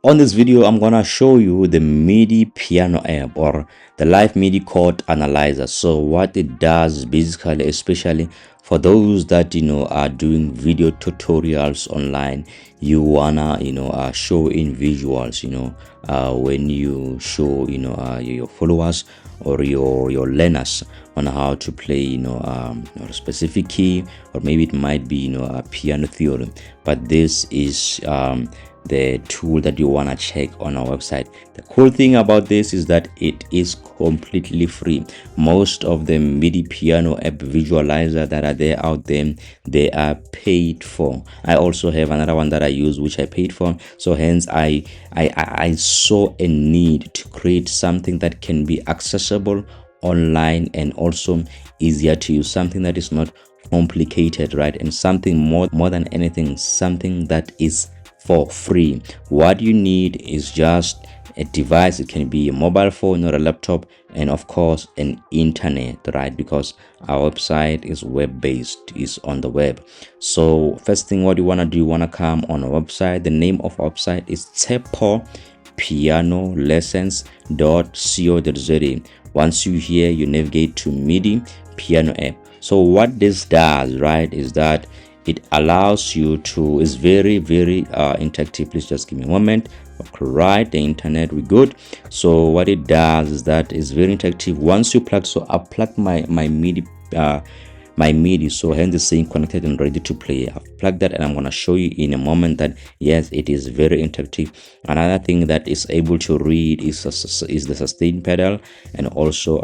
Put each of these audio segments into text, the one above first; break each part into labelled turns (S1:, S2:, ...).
S1: On this video, I'm gonna show you the MIDI Piano App, or the live MIDI chord analyzer. So what it does basically, especially for those that are doing video tutorials online, you wanna show in visuals, when you show your followers or your learners on how to play a specific key, or maybe it might be a piano theory. But this is the tool that you want to check on our website. The cool thing about this is that it is completely free. Most of the MIDI Piano App visualizer that are there out there, they are paid for. I also have another one that I use which I paid for, so hence I saw a need to create something that can be accessible online and also easier to use, something that is not complicated, right? And something more than anything, something that is for free. What you need is just a device. It can be a mobile phone or a laptop, and of course an internet, right? Because our website is web-based, is on the web. So first thing, what you want to do, you want to come on our website. The name of our website is Tshepo Piano Lessons.co.za. Once you here, you navigate to MIDI Piano App. So what this does, right, is that it allows you to, is very interactive. Please just give me a moment. Okay, right, the internet, we good. So what it does is that is very interactive. Once you plug, so I plugged my MIDI, so hence it's saying connected and ready to play. I've plugged that, and I'm going to show you in a moment that yes, it is very interactive. Another thing that is able to read is the sustain pedal, and also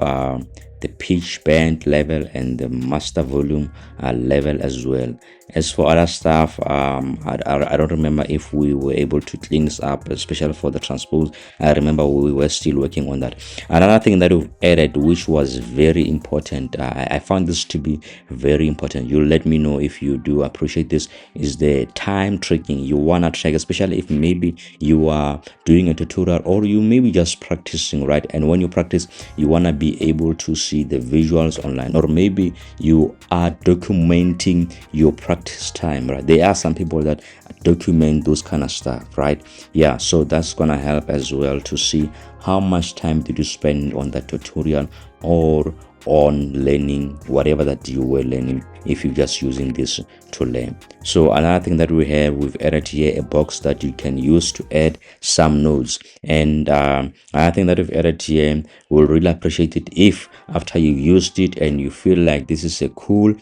S1: the pitch bend level and the master volume level as well. As for other stuff, I don't remember if we were able to clean this up, especially for the transpose. I remember we were still working on that. Another thing that we've added, which was very important, I found this to be very important. You let me know if you do appreciate this, is the time tracking. You wanna track, especially if maybe you are doing a tutorial or you maybe just practicing, right? And when you practice, you wanna be able to see the visuals online, or maybe you are documenting your practice time, right? There are some people that document those kind of stuff, right? Yeah, so that's gonna help as well to see how much time did you spend on that tutorial or on learning whatever that you were learning, if you're just using this to learn. So another thing that we've added here a box that you can use to add some notes. And another thing that we've added here, we'll really appreciate it if after you used it and you feel like this is a cool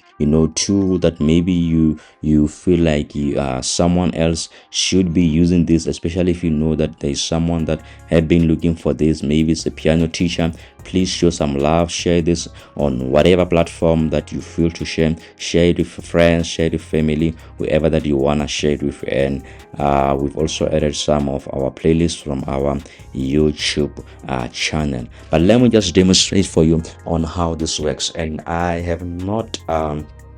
S1: tool that maybe you feel like someone else should be using this, especially if you know that there is someone that have been looking for this, maybe it's a piano teacher. Please show some love, share this on whatever platform that you feel to share it with friends, share it with family, whoever that you want to share it with. And we've also added some of our playlists from our YouTube channel. But let me just demonstrate for you on how this works. And I have not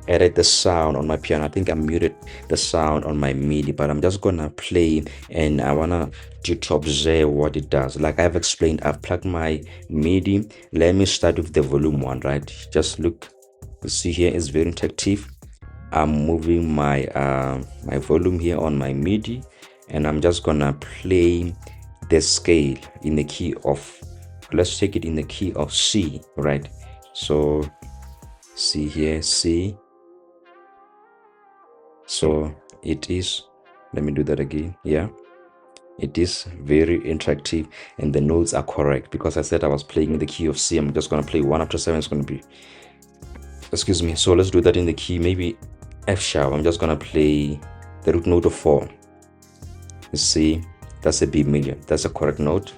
S1: added the sound on my piano. I think I muted the sound on my MIDI, but I'm just gonna play and I wanna you to observe what it does. Like I've explained, I've plugged my MIDI. Let me start with the volume one, right? Just look, you see here is very interactive. I'm moving my my volume here on my MIDI, and I'm just gonna play the scale in the key of, let's take it in the key of C, right? So see here, C. So it is, let me do that again. Yeah, it is very interactive and the notes are correct, because I said I was playing in the key of C. I'm just going to play 1 after 7. It's going to be, excuse me, so let's do that in the key, maybe F sharp. I'm just going to play the root note of 4. You see, that's a B major, that's a correct note.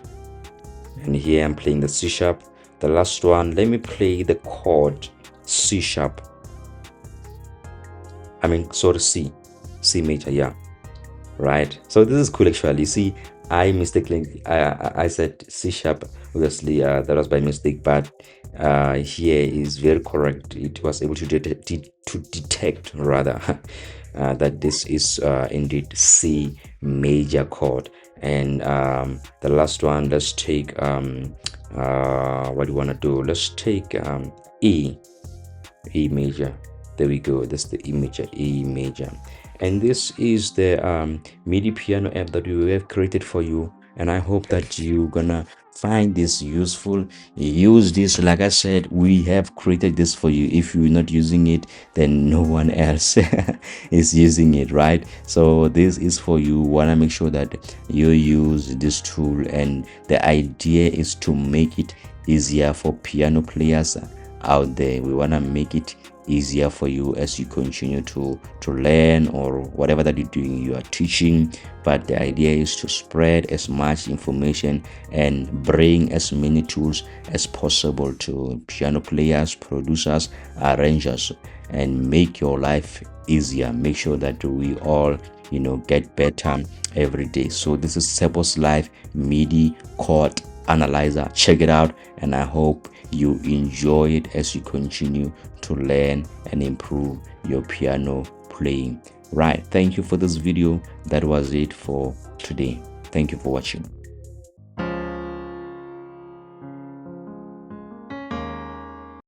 S1: And here I'm playing the C sharp. The last one, let me play the chord C sharp, C major, yeah, right? So this is cool actually. See, I mistakenly I said C sharp, obviously that was by mistake, but here is very correct. It was able to detect rather that this is indeed C major chord. And the last one, let's take what do you want to do? Let's take E major. There we go. That's the E major. And this is the MIDI Piano app that we have created for you, and I hope that you're gonna find this useful. Use this. Like I said, we have created this for you. If you're not using it, then no one else is using it, right? So this is for you. Want to make sure that you use this tool, and the idea is to make it easier for piano players out there. We want to make it easier for you as you continue to learn, or whatever that you're doing, you are teaching. But the idea is to spread as much information and bring as many tools as possible to piano players, producers, arrangers, and make your life easier. Make sure that we all get better every day. So this is Tshepo's Live MIDI Chord Analyzer. Check it out, and I hope you enjoy it as you continue to learn and improve your piano playing. Right, thank you for this video. That was it for today. Thank you for watching.